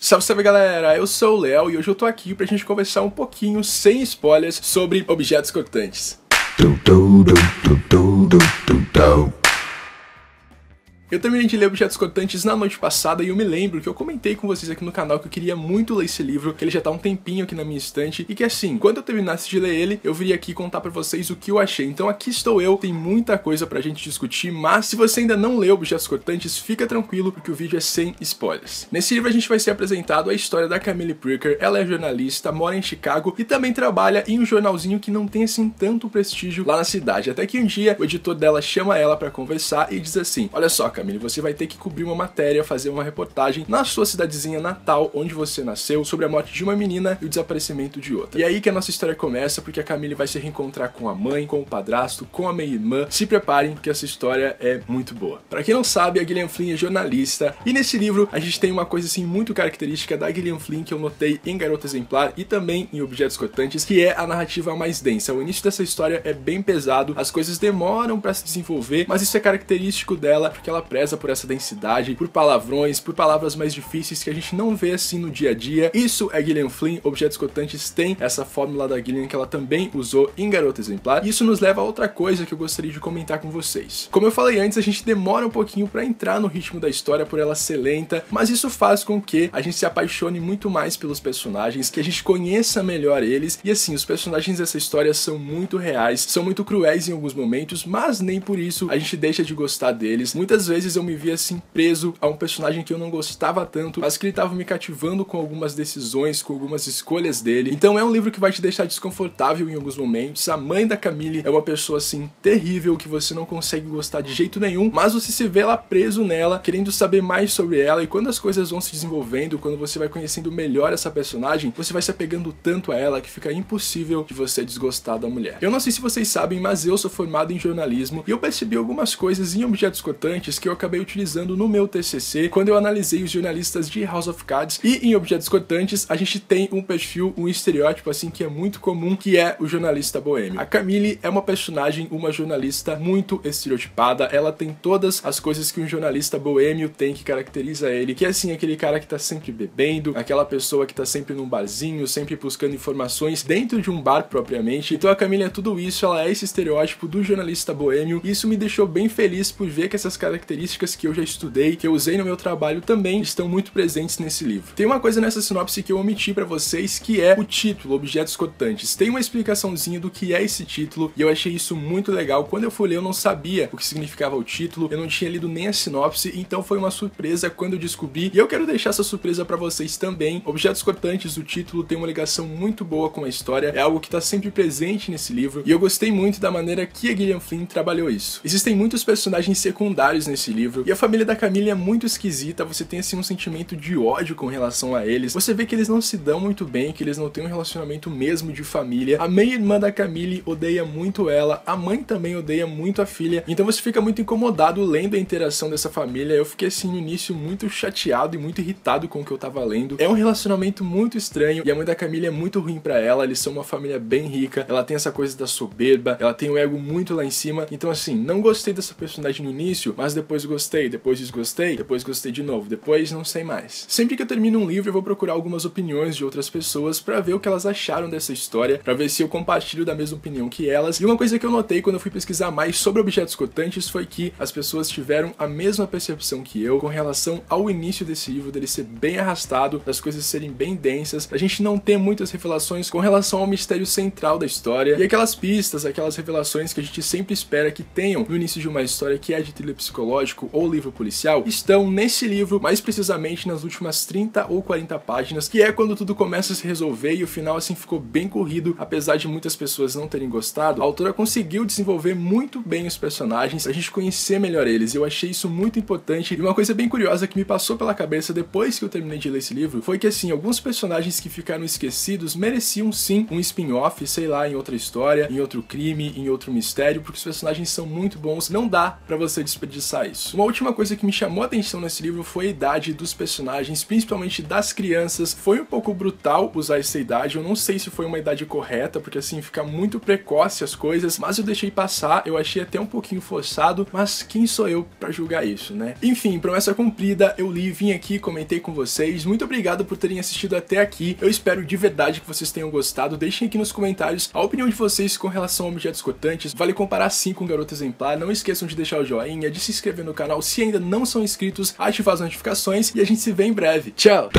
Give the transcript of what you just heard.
Salve, salve galera, eu sou o Léo e hoje eu tô aqui pra gente conversar um pouquinho, sem spoilers, sobre objetos cortantes. Eu terminei de ler Objetos Cortantes na noite passada e eu me lembro que eu comentei com vocês aqui no canal que eu queria muito ler esse livro, que ele já tá há um tempinho aqui na minha estante e que assim, quando eu terminasse de ler ele, eu viria aqui contar pra vocês o que eu achei. Então aqui estou eu, tem muita coisa pra gente discutir, mas se você ainda não leu Objetos Cortantes, fica tranquilo porque o vídeo é sem spoilers. Nesse livro a gente vai ser apresentado a história da Camille Pricker. Ela é jornalista, mora em Chicago e também trabalha em um jornalzinho que não tem assim tanto prestígio lá na cidade. Até que um dia o editor dela chama ela pra conversar e diz assim: olha só, Camille, você vai ter que cobrir uma matéria, fazer uma reportagem na sua cidadezinha natal, onde você nasceu, sobre a morte de uma menina e o desaparecimento de outra. E é aí que a nossa história começa, porque a Camille vai se reencontrar com a mãe, com o padrasto, com a meia-irmã. Se preparem, porque essa história é muito boa. Pra quem não sabe, a Gillian Flynn é jornalista, e nesse livro a gente tem uma coisa assim muito característica da Gillian Flynn que eu notei em Garota Exemplar e também em Objetos Cortantes, que é a narrativa mais densa. O início dessa história é bem pesado, as coisas demoram pra se desenvolver, mas isso é característico dela, porque ela preza por essa densidade, por palavrões, por palavras mais difíceis que a gente não vê assim no dia a dia. Isso é Gillian Flynn. Objetos Cortantes tem essa fórmula da Gillian que ela também usou em Garota Exemplar. E isso nos leva a outra coisa que eu gostaria de comentar com vocês. Como eu falei antes, a gente demora um pouquinho pra entrar no ritmo da história por ela ser lenta, mas isso faz com que a gente se apaixone muito mais pelos personagens, que a gente conheça melhor eles. E assim, os personagens dessa história são muito reais, são muito cruéis em alguns momentos, mas nem por isso a gente deixa de gostar deles. Muitas vezes eu me via assim preso a um personagem que eu não gostava tanto, mas que ele tava me cativando com algumas decisões, com algumas escolhas dele. Então é um livro que vai te deixar desconfortável em alguns momentos. A mãe da Camille é uma pessoa assim terrível, que você não consegue gostar de jeito nenhum, mas você se vê lá preso nela, querendo saber mais sobre ela, e quando as coisas vão se desenvolvendo, quando você vai conhecendo melhor essa personagem, você vai se apegando tanto a ela que fica impossível de você desgostar da mulher. Eu não sei se vocês sabem, mas eu sou formado em jornalismo e eu percebi algumas coisas em Objetos Cortantes que eu acabei utilizando no meu TCC quando eu analisei os jornalistas de House of Cards. E em Objetos Cortantes a gente tem um perfil, um estereótipo assim que é muito comum, que é o jornalista boêmio. A Camille é uma personagem, uma jornalista muito estereotipada. Ela tem todas as coisas que um jornalista boêmio tem, que caracteriza ele, que é assim aquele cara que tá sempre bebendo, aquela pessoa que tá sempre num barzinho, sempre buscando informações dentro de um bar propriamente. Então a Camille é tudo isso, ela é esse estereótipo do jornalista boêmio, e isso me deixou bem feliz por ver que essas características que eu já estudei, que eu usei no meu trabalho, também estão muito presentes nesse livro. Tem uma coisa nessa sinopse que eu omiti pra vocês, que é o título, Objetos Cortantes. Tem uma explicaçãozinha do que é esse título, e eu achei isso muito legal. Quando eu fui ler, eu não sabia o que significava o título, eu não tinha lido nem a sinopse, então foi uma surpresa quando eu descobri, e eu quero deixar essa surpresa pra vocês também. Objetos Cortantes, o título tem uma ligação muito boa com a história, é algo que tá sempre presente nesse livro, e eu gostei muito da maneira que a Gillian Flynn trabalhou isso. Existem muitos personagens secundários nesse livro, e a família da Camille é muito esquisita, você tem assim um sentimento de ódio com relação a eles, você vê que eles não se dão muito bem, que eles não têm um relacionamento mesmo de família. A meia-irmã da Camille odeia muito ela, a mãe também odeia muito a filha, então você fica muito incomodado lendo a interação dessa família. Eu fiquei assim no início muito chateado e muito irritado com o que eu tava lendo. É um relacionamento muito estranho, e a mãe da Camille é muito ruim pra ela, eles são uma família bem rica, ela tem essa coisa da soberba, ela tem o ego muito lá em cima, então assim, não gostei dessa personagem no início, mas depois gostei, depois desgostei, depois gostei de novo, depois não sei mais. Sempre que eu termino um livro eu vou procurar algumas opiniões de outras pessoas pra ver o que elas acharam dessa história, pra ver se eu compartilho da mesma opinião que elas. E uma coisa que eu notei quando eu fui pesquisar mais sobre Objetos Cortantes foi que as pessoas tiveram a mesma percepção que eu com relação ao início desse livro, dele ser bem arrastado, das coisas serem bem densas, a gente não ter muitas revelações com relação ao mistério central da história, e aquelas pistas, aquelas revelações que a gente sempre espera que tenham no início de uma história que é de thriller psicológico ou livro policial, estão nesse livro, mais precisamente nas últimas 30 ou 40 páginas, que é quando tudo começa a se resolver e o final assim ficou bem corrido. Apesar de muitas pessoas não terem gostado, a autora conseguiu desenvolver muito bem os personagens, a gente conhecer melhor eles. Eu achei isso muito importante, e uma coisa bem curiosa que me passou pela cabeça depois que eu terminei de ler esse livro foi que assim, alguns personagens que ficaram esquecidos mereciam sim um spin-off, sei lá, em outra história, em outro crime, em outro mistério, porque os personagens são muito bons, não dá pra você desperdiçar isso. Uma última coisa que me chamou a atenção nesse livro foi a idade dos personagens, principalmente das crianças. Foi um pouco brutal usar essa idade, eu não sei se foi uma idade correta, porque assim, fica muito precoce as coisas, mas eu deixei passar, eu achei até um pouquinho forçado, mas quem sou eu pra julgar isso, né? Enfim, promessa cumprida, eu li, vim aqui, comentei com vocês, muito obrigado por terem assistido até aqui, eu espero de verdade que vocês tenham gostado, deixem aqui nos comentários a opinião de vocês com relação a objetos cortantes, vale comparar sim com Garota Exemplar, não esqueçam de deixar o joinha, de se inscrever no canal se ainda não são inscritos, ativar as notificações e a gente se vê em breve. Tchau!